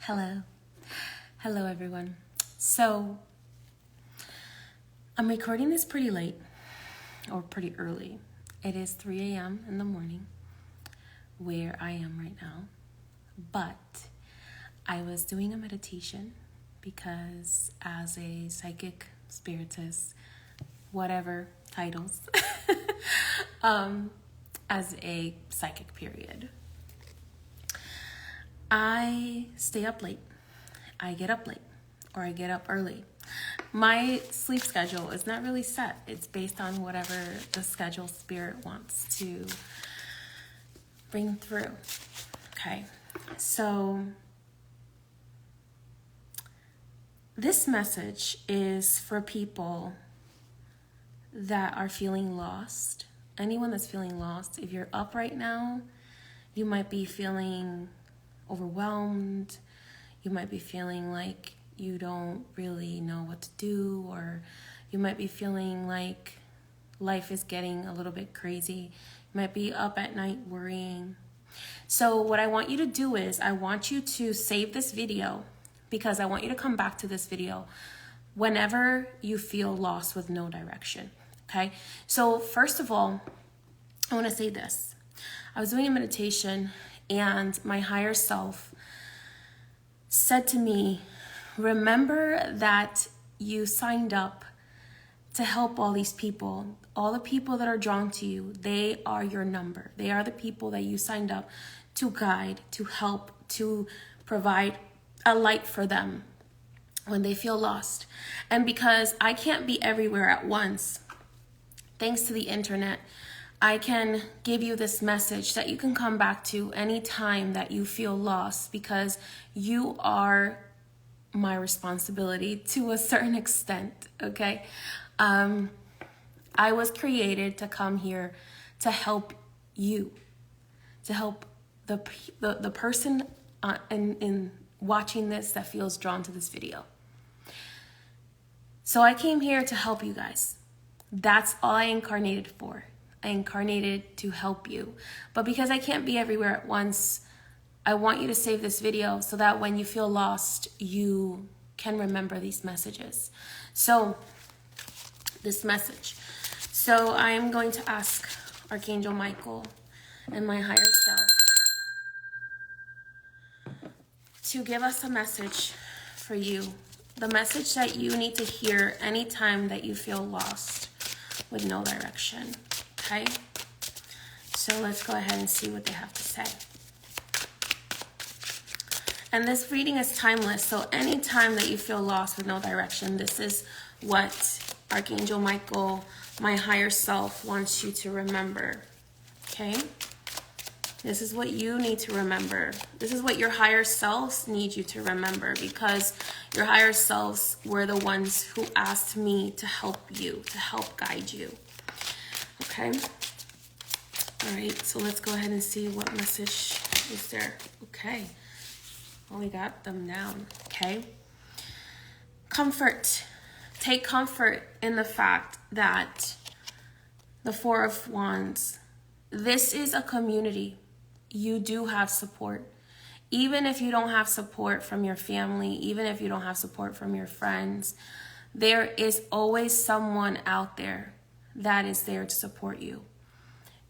Hello. Hello, everyone. So, I'm recording this pretty late, or pretty early. It is 3 a.m. in the morning where I am right now. But I was doing a meditation because as a psychic, spiritist, whatever titles, as a psychic period, I stay up late. I get up late or I get up early. My sleep schedule is not really set. It's based on whatever the schedule spirit wants to bring through. Okay, so this message is for people that are feeling lost. Anyone that's feeling lost, if you're up right now, you might be feeling overwhelmed. You might be feeling like you don't really know what to do, or you might be feeling like life is getting a little bit crazy. You might be up at night worrying. So what I want you to do is I want you to save this video because I want you to come back to this video whenever you feel lost with no direction. Okay? So first of all, I want to say this. I was doing a meditation and my higher self said to me, remember that you signed up to help all these people. All the people that are drawn to you, they are your number. They are the people that you signed up to guide, to help, to provide a light for them when they feel lost. And because I can't be everywhere at once, thanks to the internet, I can give you this message that you can come back to anytime that you feel lost, because you are my responsibility to a certain extent, okay? I was created to come here to help you, to help the person in watching this that feels drawn to this video. So I came here to help you guys. That's all I incarnated for. I incarnated to help you. But because I can't be everywhere at once, I want you to save this video so that when you feel lost, you can remember these messages. So, this message. So, I am going to ask Archangel Michael and my higher self to give us a message for you. The message that you need to hear anytime that you feel lost with no direction. Okay? So let's go ahead and see what they have to say. And this reading is timeless, so anytime that you feel lost with no direction, this is what Archangel Michael, my higher self, wants you to remember. Okay? This is what you need to remember. This is what your higher selves need you to remember, because your higher selves were the ones who asked me to help you, to help guide you. Okay? All right, so let's go ahead and see what message is there. Okay. Well, we got them down. Okay? Comfort. Take comfort in the fact that the Four of Wands, this is a community. You do have support. Even if you don't have support from your family, even if you don't have support from your friends, there is always someone out there that is there to support you.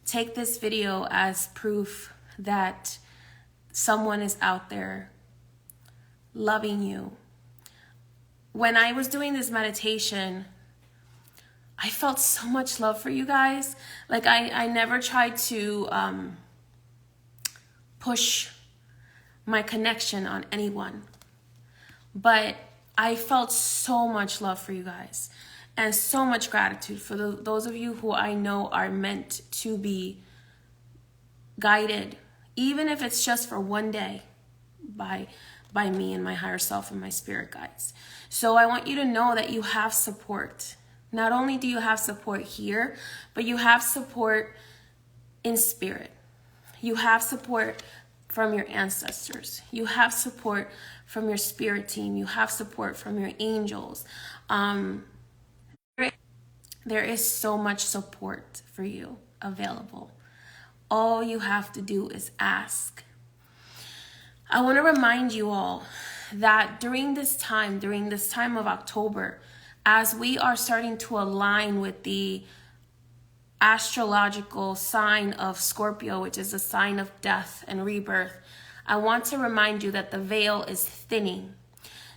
Take this video as proof that someone is out there loving you. When I was doing this meditation, I felt so much love for you guys. Like I never tried to push my connection on anyone, but I felt so much love for you guys. And so much gratitude for those of you who I know are meant to be guided, even if it's just for one day, by me and my higher self and my spirit guides. So I want you to know that you have support. Not only do you have support here, but you have support in spirit. You have support from your ancestors. You have support from your spirit team. You have support from your angels. There is so much support for you available. All you have to do is ask. I want to remind you all that during this time of October, as we are starting to align with the astrological sign of Scorpio, which is a sign of death and rebirth, I want to remind you that the veil is thinning.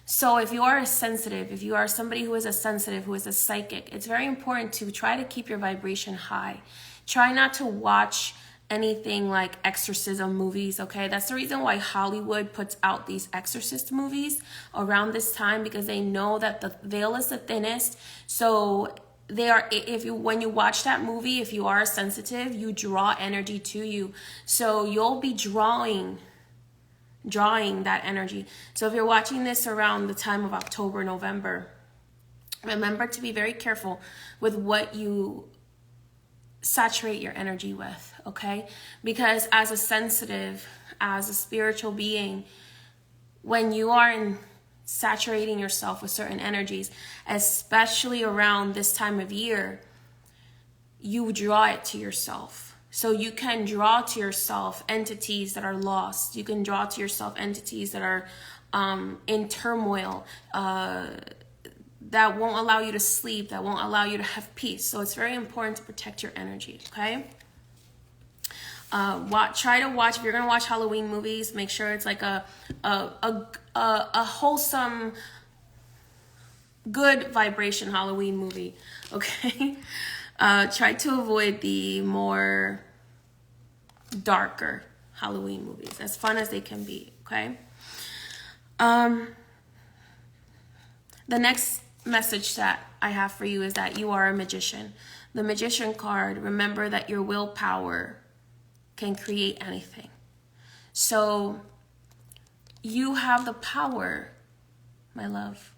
So if you are a sensitive, if you are somebody who is a sensitive, who is a psychic, it's very important to try to keep your vibration high. Try not to watch anything like exorcism movies, okay? That's the reason why Hollywood puts out these exorcist movies around this time, because they know that the veil is the thinnest. So they are, when you watch that movie, if you are sensitive, you draw energy to you. So you'll be drawing that energy. So if you're watching this around the time of October, November, remember to be very careful with what you saturate your energy with, okay? Because as a sensitive, as a spiritual being, when you are saturating yourself with certain energies, especially around this time of year, you draw it to yourself. So you can draw to yourself entities that are lost. You can draw to yourself entities that are in turmoil, that won't allow you to sleep, that won't allow you to have peace. So it's very important to protect your energy, okay? Try to watch, if you're gonna watch Halloween movies, make sure it's like a wholesome, good vibration Halloween movie, okay? Try to avoid the more darker Halloween movies, as fun as they can be, okay? The next message that I have for you is that you are a magician. The Magician card, remember that your willpower can create anything. So you have the power, my love.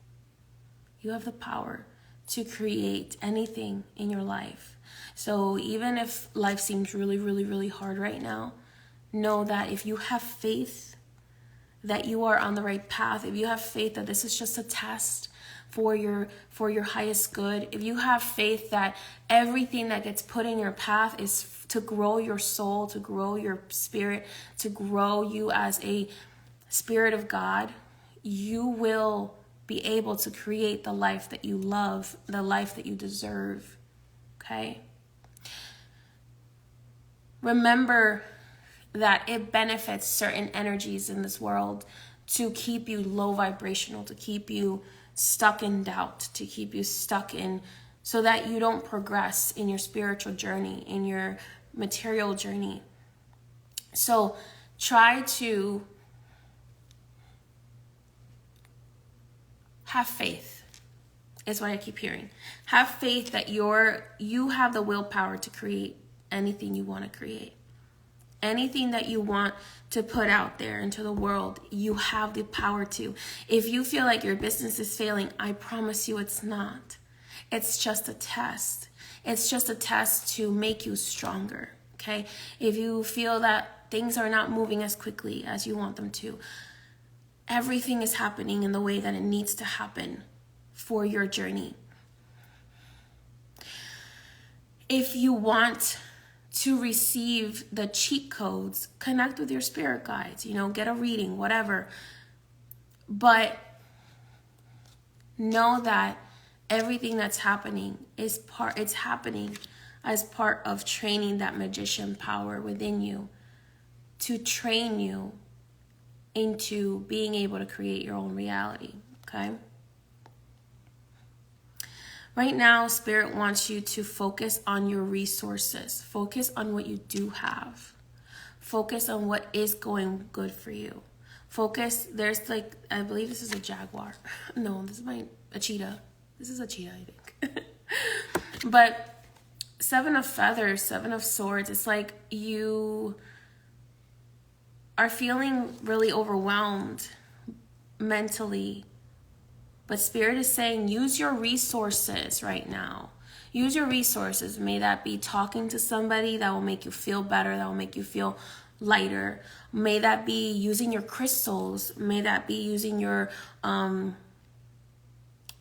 You have the power to create anything in your life. So even if life seems really, really, really hard right now, know that if you have faith that you are on the right path, if you have faith that this is just a test for your highest good, if you have faith that everything that gets put in your path is to grow your soul, to grow your spirit, to grow you as a spirit of God, you will be able to create the life that you love, the life that you deserve, okay? Remember that it benefits certain energies in this world to keep you low vibrational, to keep you stuck in doubt, to keep you stuck in, so that you don't progress in your spiritual journey, in your material journey. So try to have faith, is what I keep hearing. Have faith that you have the willpower to create anything you want to create. Anything that you want to put out there into the world, you have the power to. If you feel like your business is failing, I promise you it's not. It's just a test. It's just a test to make you stronger, okay? If you feel that things are not moving as quickly as you want them to, everything is happening in the way that it needs to happen for your journey. If you want to receive the cheat codes, connect with your spirit guides, get a reading, whatever. But know that everything that's happening it's happening as part of training that magician power within you, to train you into being able to create your own reality, okay? Right now, Spirit wants you to focus on your resources. Focus on what you do have. Focus on what is going good for you. Focus, I believe this is a jaguar. No, this is a cheetah. This is a cheetah, I think. But 7 of feathers, 7 of swords, it's like you are feeling really overwhelmed mentally. But Spirit is saying, use your resources right now. Use your resources. May that be talking to somebody that will make you feel better, that will make you feel lighter. May that be using your crystals. May that be using your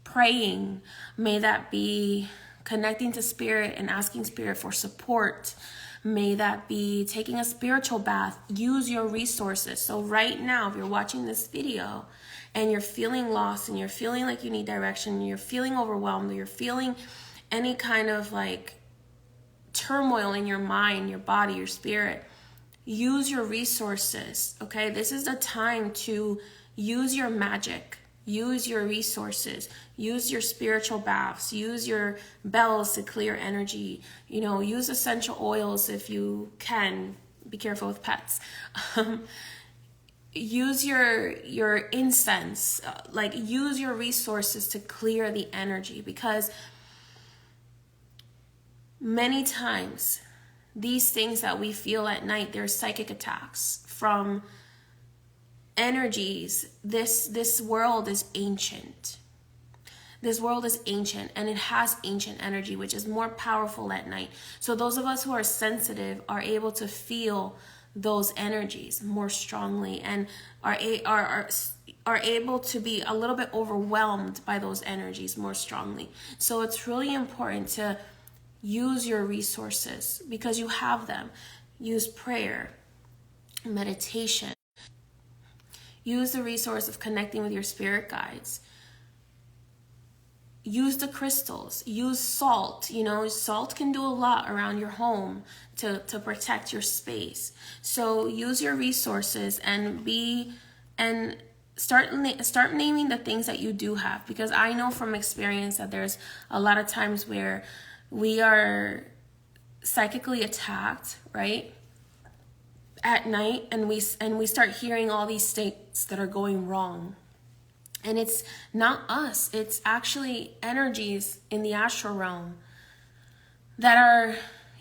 praying. May that be connecting to Spirit and asking Spirit for support. May that be taking a spiritual bath. Use your resources. So right now, if you're watching this video and you're feeling lost and you're feeling like you need direction, and you're feeling overwhelmed, or you're feeling any kind of like turmoil in your mind, your body, your spirit, use your resources, okay? This is the time to use your magic, use your resources, use your spiritual baths, use your bells to clear energy, use essential oils if you can. Be careful with pets. Use your incense, use your resources to clear the energy, because many times these things that we feel at night, they're psychic attacks from energies. This world is ancient. This world is ancient, and it has ancient energy, which is more powerful at night. So those of us who are sensitive are able to feel those energies more strongly, and are able to be a little bit overwhelmed by those energies more strongly. So it's really important to use your resources because you have them. Use prayer, meditation. Use the resource of connecting with your spirit guides. Use the crystals. Use salt. Salt can do a lot around your home to protect your space. So use your resources and start naming the things that you do have, because I know from experience that there's a lot of times where we are psychically attacked, right, at night, and we start hearing all these things that are going wrong. And it's not us, it's actually energies in the astral realm that are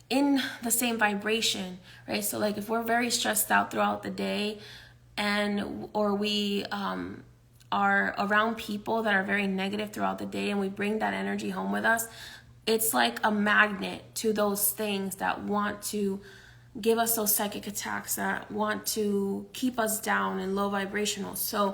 in the same vibration, right? So like if we're very stressed out throughout the day, or we are around people that are very negative throughout the day, and we bring that energy home with us, it's like a magnet to those things that want to give us those psychic attacks, that want to keep us down and low vibrational. So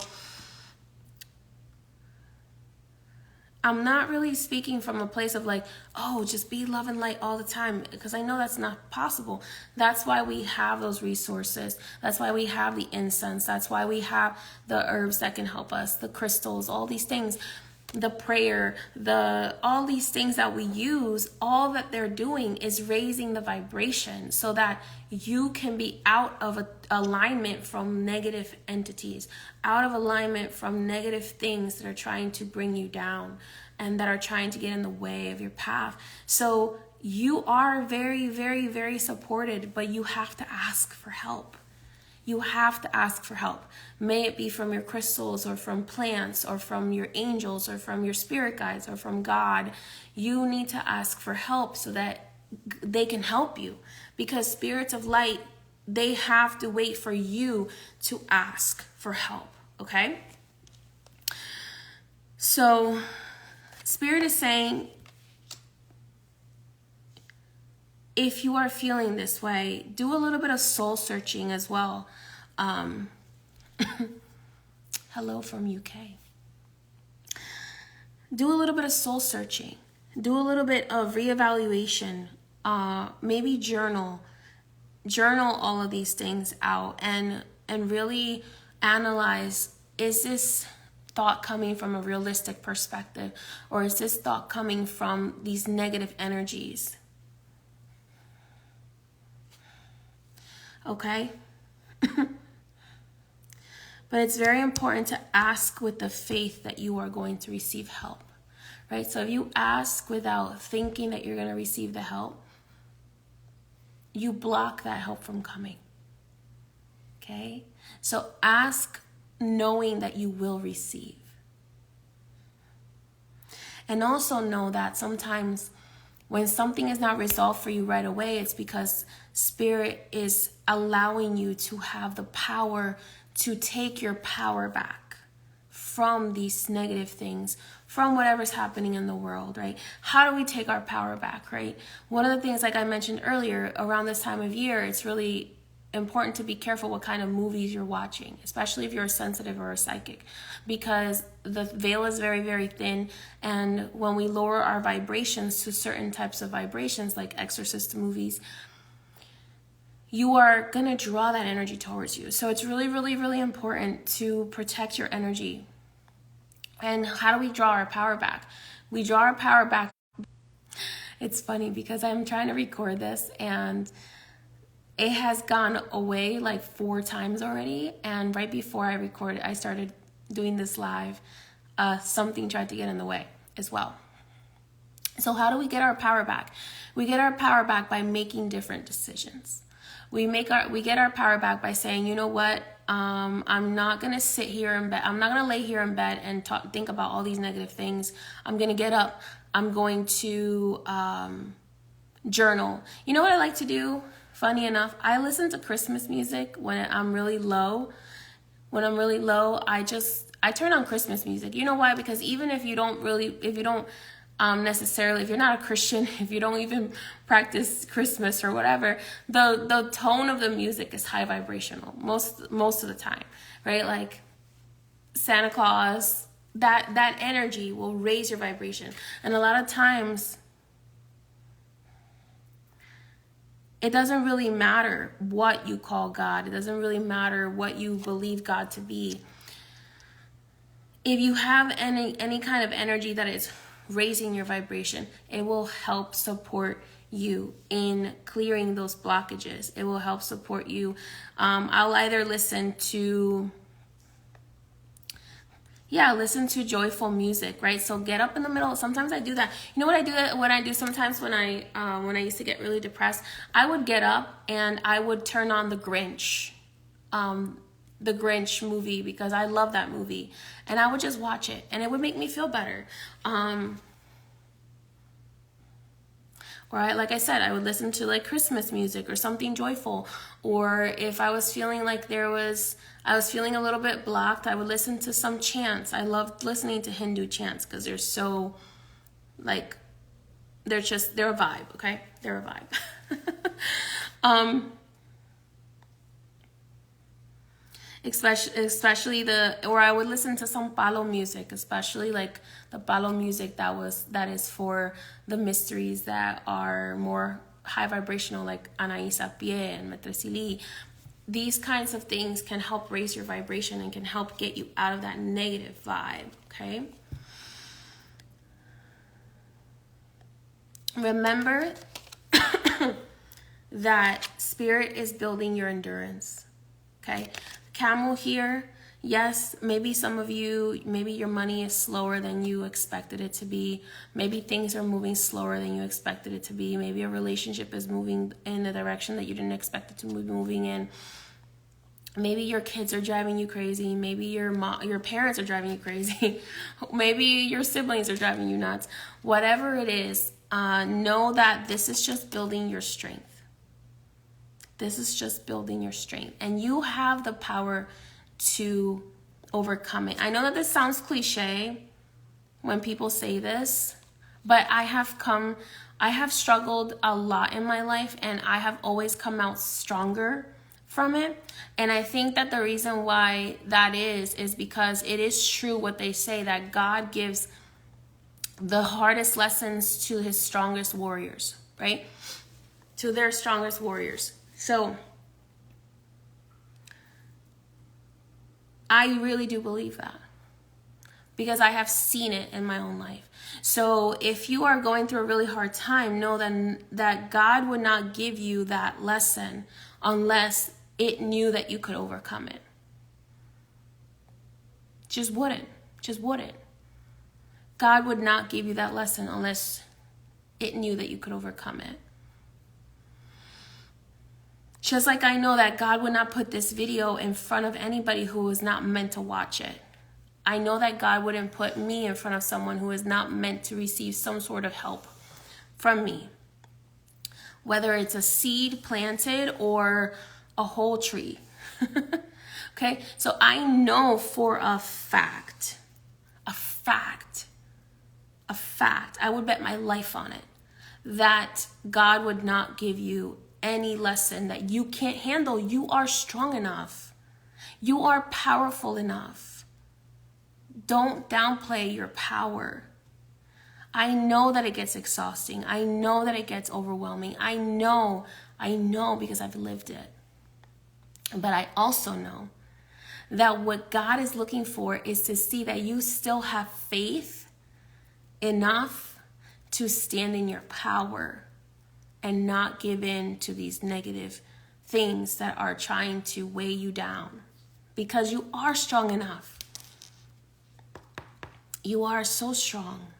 I'm not really speaking from a place of like, oh, just be love and light all the time, because I know that's not possible. That's why we have those resources. That's why we have the incense. That's why we have the herbs that can help us, the crystals, all these things, the prayer, all these things that we use. All that they're doing is raising the vibration so that you can be out of alignment from negative entities, out of alignment from negative things that are trying to bring you down and that are trying to get in the way of your path. So you are very, very, very supported, but you have to ask for help. You have to ask for help. May it be from your crystals or from plants or from your angels or from your spirit guides or from God. You need to ask for help so that they can help you, because spirits of light, they have to wait for you to ask for help, okay? So Spirit is saying, if you are feeling this way, do a little bit of soul searching as well. Hello from UK. Do a little bit of soul searching. Do a little bit of reevaluation. Maybe journal all of these things out and really analyze, is this thought coming from a realistic perspective, or is this thought coming from these negative energies? Okay? But it's very important to ask with the faith that you are going to receive help, right? So if you ask without thinking that you're going to receive the help, you block that help from coming, okay? So ask knowing that you will receive. And also know that sometimes when something is not resolved for you right away, it's because Spirit is allowing you to have the power to take your power back from these negative things, from whatever's happening in the world, right? How do we take our power back, right? One of the things, like I mentioned earlier, around this time of year, it's really important to be careful what kind of movies you're watching, especially if you're a sensitive or a psychic, because the veil is very, very thin. And when we lower our vibrations to certain types of vibrations, like exorcist movies, you are going to draw that energy towards you. So it's really, really, really important to protect your energy. And how do we draw our power back? We draw our power back. It's funny because I'm trying to record this and it has gone away like 4 times already. And right before I started doing this live, something tried to get in the way as well. So how do we get our power back? We get our power back by making different decisions. We get our power back by saying, you know what? I'm not gonna sit here in bed. I'm not gonna lay here in bed and think about all these negative things. I'm gonna get up. I'm going to journal. You know what I like to do? Funny enough, I listen to Christmas music when I'm really low. When I'm really low, I turn on Christmas music. You know why? Because even if you're not a Christian, if you don't even practice Christmas or whatever, the tone of the music is high vibrational most of the time, right? Like Santa Claus, that energy will raise your vibration. And a lot of times, it doesn't really matter what you call God. It doesn't really matter what you believe God to be. If you have any kind of energy that is raising your vibration, it will help support you in clearing those blockages. It will help support you. I'll either listen to joyful music, right? So get up in the middle. Sometimes I do that. You know what I do sometimes when I used to get really depressed? I would get up and I would turn on the Grinch movie, because I love that movie, and I would just watch it and it would make me feel better. Or like I said, I would listen to like Christmas music or something joyful. Or if I was feeling like I was feeling a little bit blocked, I would listen to some chants. I loved listening to Hindu chants because they're so, like, they're a vibe, okay? They're a vibe. Especially or I would listen to some palo music, especially like the palo music that is for the mysteries that are more high vibrational, like Anaïs Pie and Maître Sili. These kinds of things can help raise your vibration and can help get you out of that negative vibe, okay? Remember that spirit is building your endurance, okay? Camel here, yes, maybe some of you, maybe your money is slower than you expected it to be. Maybe things are moving slower than you expected it to be. Maybe a relationship is moving in the direction that you didn't expect it to be moving in. Maybe your kids are driving you crazy. Maybe your parents are driving you crazy. Maybe your siblings are driving you nuts. Whatever it is, know that this is just building your strength. This is just building your strength. And you have the power to overcome it. I know that this sounds cliche when people say this, but I have struggled a lot in my life, and I have always come out stronger from it. And I think that the reason why that is because it is true what they say, that God gives the hardest lessons to his strongest warriors, right? To their strongest warriors. So I really do believe that, because I have seen it in my own life. So if you are going through a really hard time, know that God would not give you that lesson unless it knew that you could overcome it. Just wouldn't. God would not give you that lesson unless it knew that you could overcome it. Just like I know that God would not put this video in front of anybody who was not meant to watch it. I know that God wouldn't put me in front of someone who is not meant to receive some sort of help from me. Whether it's a seed planted or a whole tree. Okay? So I know for a fact, I would bet my life on it, that God would not give you any lesson that you can't handle. You are strong enough. You are powerful enough. Don't downplay your power. I know that it gets exhausting. I know that it gets overwhelming. I know I know because I've lived it. But I also know that what God is looking for is to see that you still have faith enough to stand in your power and not give in to these negative things that are trying to weigh you down. Because you are strong enough. You are so strong.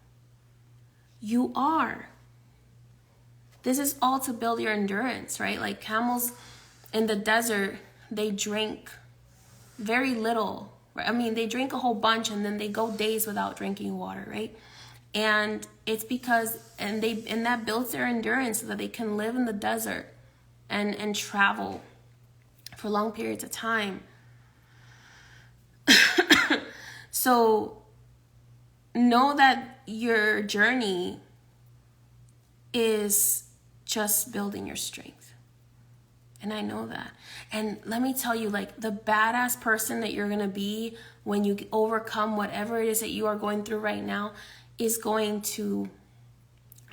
You are. This is all to build your endurance, right? Like camels in the desert, they drink very little. Right? I mean, they drink a whole bunch and then they go days without drinking water, right? And it's because, and that builds their endurance so that they can live in the desert and travel for long periods of time. So know that your journey is just building your strength. And I know that. And let me tell you, like, the badass person that you're going to be when you overcome whatever it is that you are going through right now is going to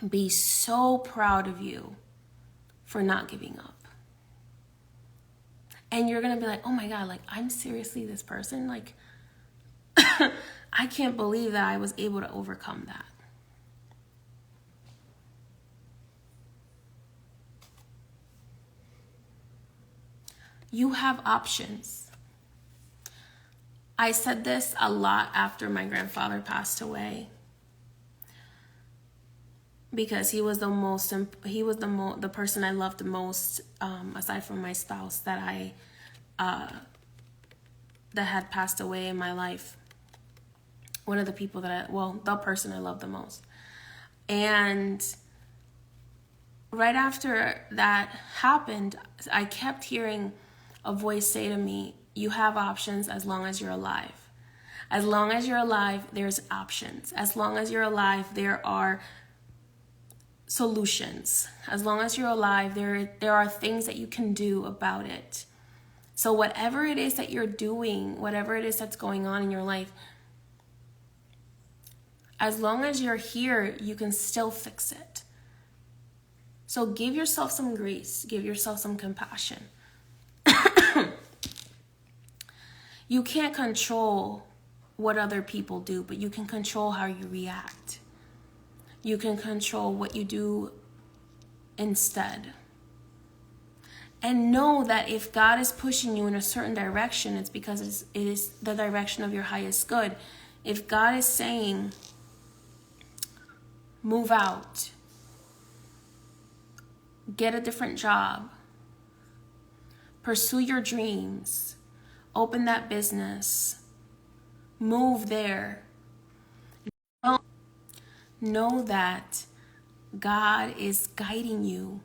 be so proud of you for not giving up. And you're going to be like, oh my God, like, I'm seriously this person? Like, I can't believe that I was able to overcome that. You have options. I said this a lot after my grandfather passed away, because he was the person I loved the most, aside from my spouse, that had passed away in my life. One of the people the person I loved the most. And right after that happened, I kept hearing a voice say to me, you have options as long as you're alive. As long as you're alive, there's options. As long as you're alive, there are solutions. As long as you're alive, there are things that you can do about it. So whatever it is that you're doing, whatever it is that's going on in your life, as long as you're here, you can still fix it. So give yourself some grace. Give yourself some compassion. You can't control what other people do, but you can control how you react. You can control what you do instead. And know that if God is pushing you in a certain direction, it's because it is the direction of your highest good. If God is saying, move out, get a different job, pursue your dreams, open that business, move there, know that God is guiding you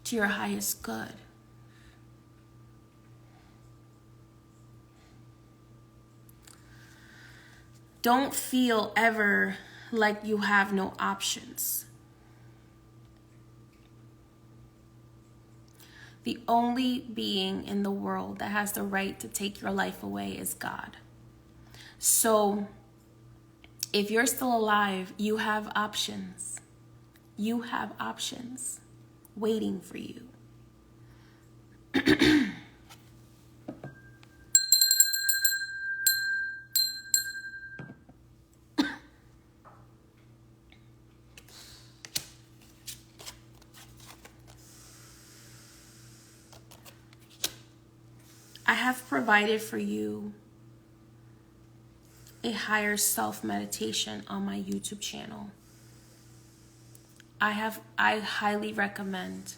to your highest good. Don't feel ever like you have no options. The only being in the world that has the right to take your life away is God. So if you're still alive, you have options. You have options waiting for you. I have provided for you a higher self meditation on my YouTube channel. I highly recommend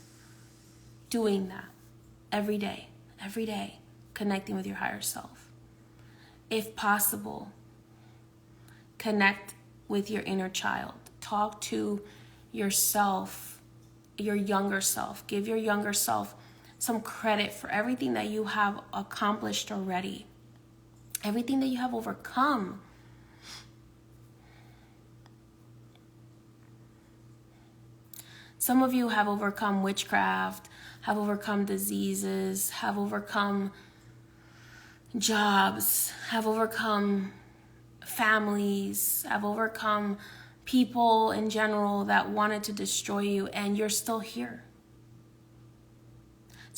doing that every day, connecting with your higher self. If possible, connect with your inner child. Talk to yourself, your younger self. Give your younger self some credit for everything that you have accomplished already, everything that you have overcome. Some of you have overcome witchcraft, have overcome diseases, have overcome jobs, have overcome families, have overcome people in general that wanted to destroy you, and you're still here.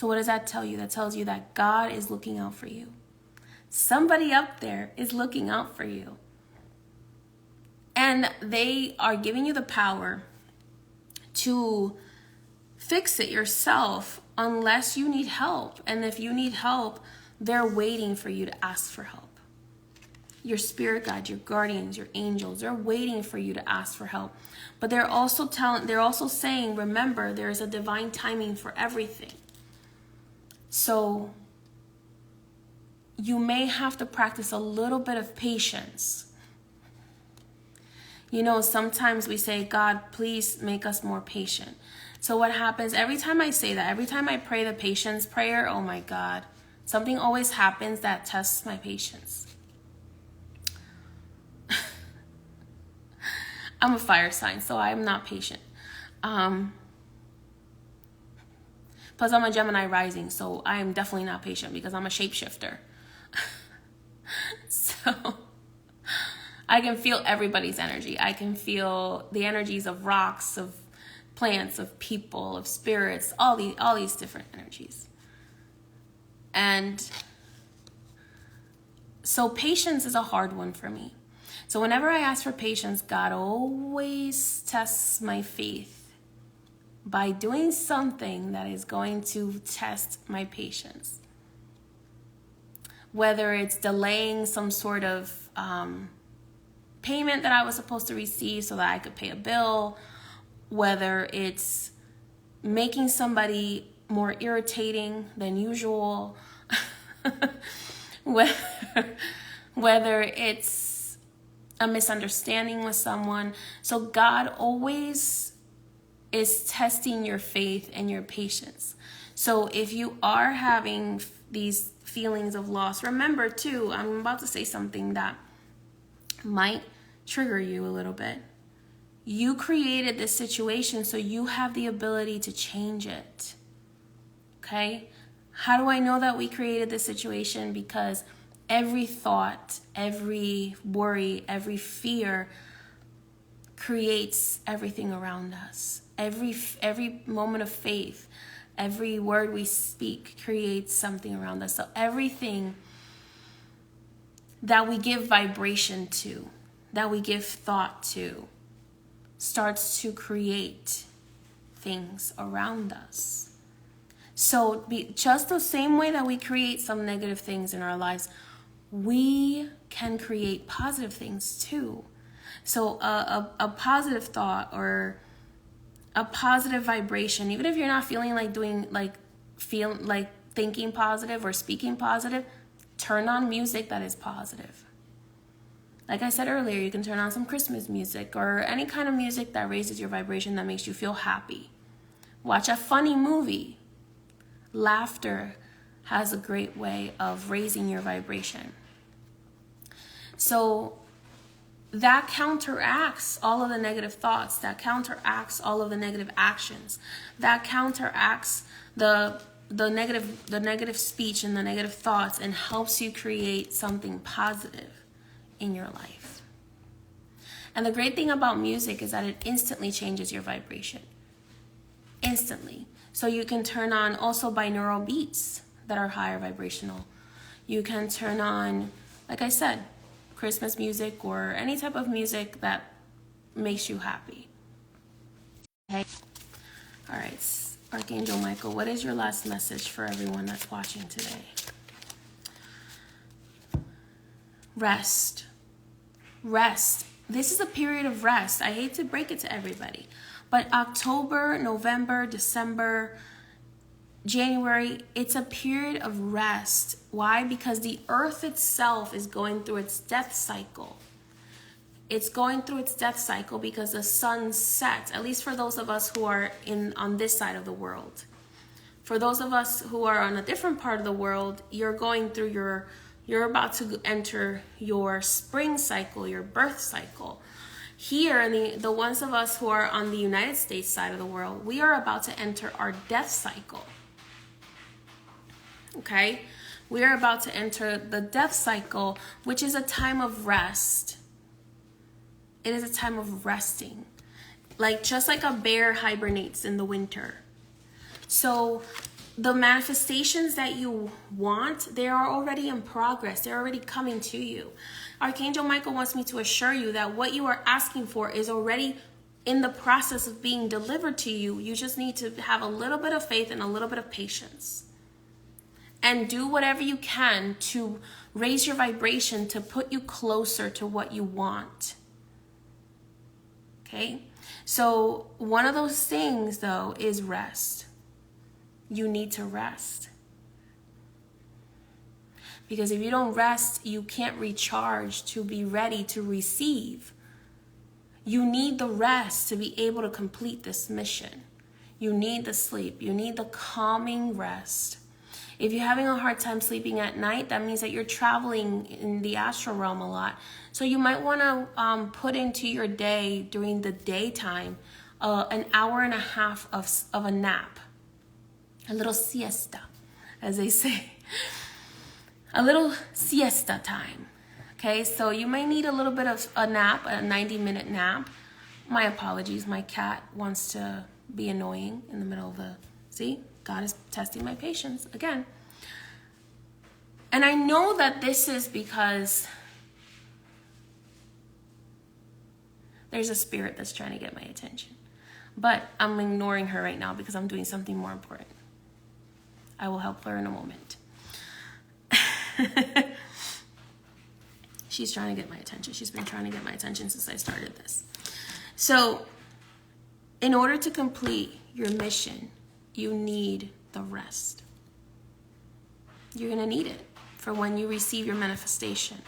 So what does that tell you? That tells you that God is looking out for you. Somebody up there is looking out for you. And they are giving you the power to fix it yourself unless you need help. And if you need help, they're waiting for you to ask for help. Your spirit guides, your guardians, your angels, they're waiting for you to ask for help. But they're also saying, remember, there is a divine timing for everything. So you may have to practice a little bit of patience. You know, sometimes we say, God, please make us more patient. So what happens every time I say that, every time I pray the patience prayer, oh my God, something always happens that tests my patience. I'm a fire sign, so I'm not patient. Plus, I'm a Gemini rising, so I am definitely not patient because I'm a shapeshifter. So I can feel everybody's energy. I can feel the energies of rocks, of plants, of people, of spirits, all these different energies. And so patience is a hard one for me. So whenever I ask for patience, God always tests my faith by doing something that is going to test my patience. Whether it's delaying some sort of payment that I was supposed to receive so that I could pay a bill, whether it's making somebody more irritating than usual, whether it's a misunderstanding with someone. So God always is testing your faith and your patience. So if you are having these feelings of loss, remember too, I'm about to say something that might trigger you a little bit. You created this situation, so you have the ability to change it. Okay? How do I know that we created this situation? Because every thought, every worry, every fear creates everything around us. Every moment of faith, every word we speak creates something around us. So everything that we give vibration to, that we give thought to, starts to create things around us. So just the same way that we create some negative things in our lives, we can create positive things too. So a positive thought or a positive vibration, even if you're not feeling like thinking positive or speaking positive, turn on music that is positive. Like I said earlier, you can turn on some Christmas music or any kind of music that raises your vibration, that makes you feel happy. Watch a funny movie. Laughter has a great way of raising your vibration. So that counteracts all of the negative thoughts, that counteracts all of the negative actions, that counteracts the negative speech and the negative thoughts, and helps you create something positive in your life. And the great thing about music is that it instantly changes your vibration. Instantly. So you can turn on also binaural beats that are higher vibrational. You can turn on, like I said, Christmas music or any type of music that makes you happy. Okay. All right. Archangel Michael, what is your last message for everyone that's watching today? Rest. Rest. This is a period of rest. I hate to break it to everybody, but October, November, December, January, it's a period of rest. Why? Because the earth itself is going through its death cycle. It's going through its death cycle because the sun sets, at least for those of us who are on this side of the world. For those of us who are on a different part of the world, you're about to enter your spring cycle, your birth cycle. Here, the ones of us who are on the United States side of the world, we are about to enter our death cycle. Okay? We are about to enter the death cycle, which is a time of rest. It is a time of resting. Just like a bear hibernates in the winter. So the manifestations that you want, they are already in progress. They're already coming to you. Archangel Michael wants me to assure you that what you are asking for is already in the process of being delivered to you. You just need to have a little bit of faith and a little bit of patience. And do whatever you can to raise your vibration to put you closer to what you want. Okay? So one of those things, though, is rest. You need to rest. Because if you don't rest, you can't recharge to be ready to receive. You need the rest to be able to complete this mission. You need the sleep. You need the calming rest. If you're having a hard time sleeping at night, that means that you're traveling in the astral realm a lot. So you might want to put into your day during the daytime an hour and a half of a nap. A little siesta, as they say. A little siesta time. Okay, so you may need a little bit of a nap, a 90-minute nap. My apologies, my cat wants to be annoying in the middle of the... See, God is testing my patience again. And I know that this is because there's a spirit that's trying to get my attention. But I'm ignoring her right now because I'm doing something more important. I will help her in a moment. She's trying to get my attention. She's been trying to get my attention since I started this. So, in order to complete your mission, you need the rest. You're going to need it for when you receive your manifestation.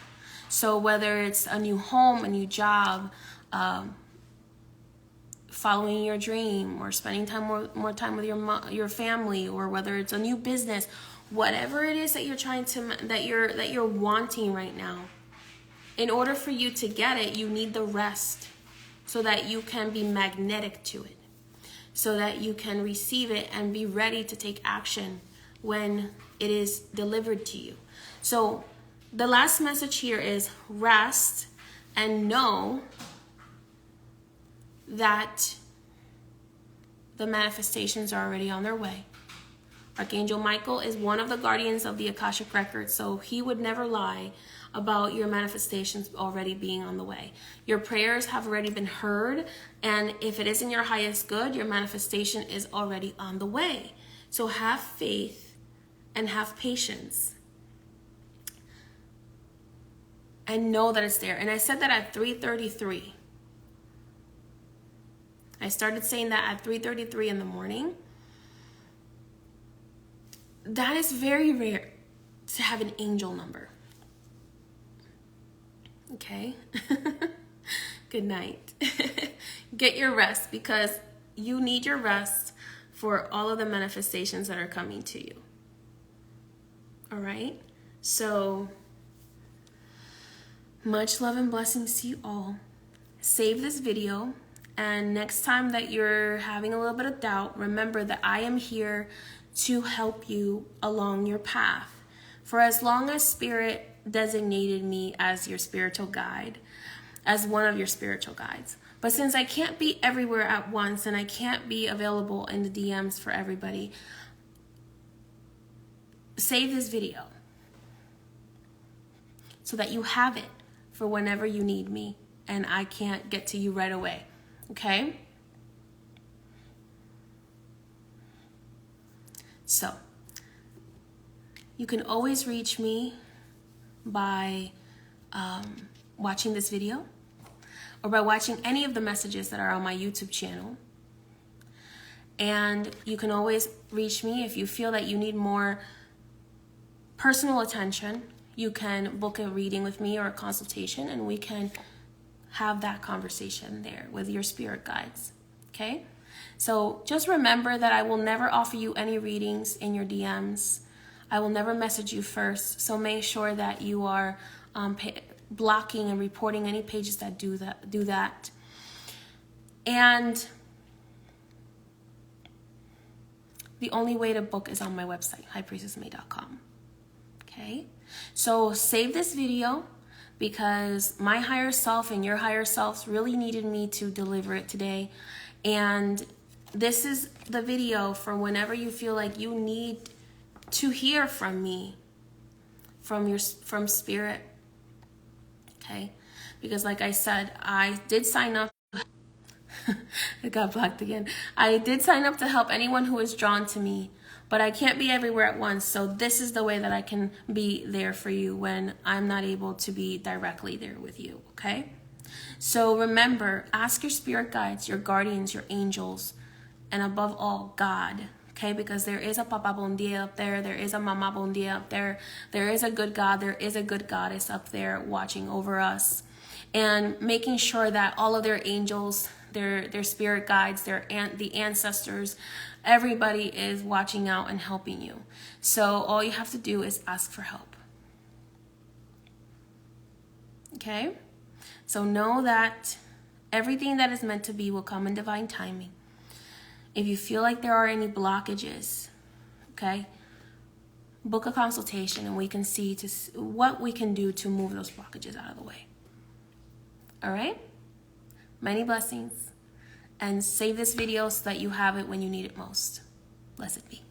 So whether it's a new home, a new job, following your dream, or spending more time with your family, or whether it's a new business, whatever it is that you're trying to that you're wanting right now, in order for you to get it, you need the rest so that you can be magnetic to it, so that you can receive it and be ready to take action when it is delivered to you. So the last message here is rest and know that the manifestations are already on their way. Archangel Michael is one of the guardians of the Akashic Records, so he would never lie about your manifestations already being on the way. Your prayers have already been heard, and if it is in your highest good, your manifestation is already on the way. So have faith and have patience. And know that it's there. And I said that at 3:33. I started saying that at 3:33 in the morning. That is very rare to have an angel number. Okay? Good night. Get your rest, because you need your rest for all of the manifestations that are coming to you. All right? So, much love and blessings to you all. Save this video, and next time that you're having a little bit of doubt, remember that I am here to help you along your path. For as long as Spirit designated me as your spiritual guide, as one of your spiritual guides. But since I can't be everywhere at once and I can't be available in the DMs for everybody, save this video so that you have it for whenever you need me and I can't get to you right away. Okay? So, you can always reach me by watching this video or by watching any of the messages that are on my YouTube channel. And you can always reach me if you feel that you need more personal attention. You can book a reading with me or a consultation, and we can have that conversation there with your spirit guides. Okay? So just remember that I will never offer you any readings in your DMs. I will never message you first. So make sure that you are blocking and reporting any pages that do that. And the only way to book is on my website, highpriestessmay.com. Okay? So save this video, because my higher self and your higher selves really needed me to deliver it today. And this is the video for whenever you feel like you need to hear from me, from spirit. Okay? Because like I said, I did sign up. It got blocked again. I did sign up to help anyone who is drawn to me, but I can't be everywhere at once. So this is the way that I can be there for you when I'm not able to be directly there with you, okay? So remember, ask your spirit guides, your guardians, your angels, and above all, God, okay? Because there is a Papa Bon Dia up there. There is a Mama Bon Dia up there. There is a good God. There is a good goddess up there watching over us. And making sure that all of their angels, their spirit guides, the ancestors, everybody is watching out and helping you. So all you have to do is ask for help. Okay? So know that everything that is meant to be will come in divine timing. If you feel like there are any blockages, okay, book a consultation and we can see what we can do to move those blockages out of the way. All right? Many blessings. And save this video so that you have it when you need it most. Blessed be.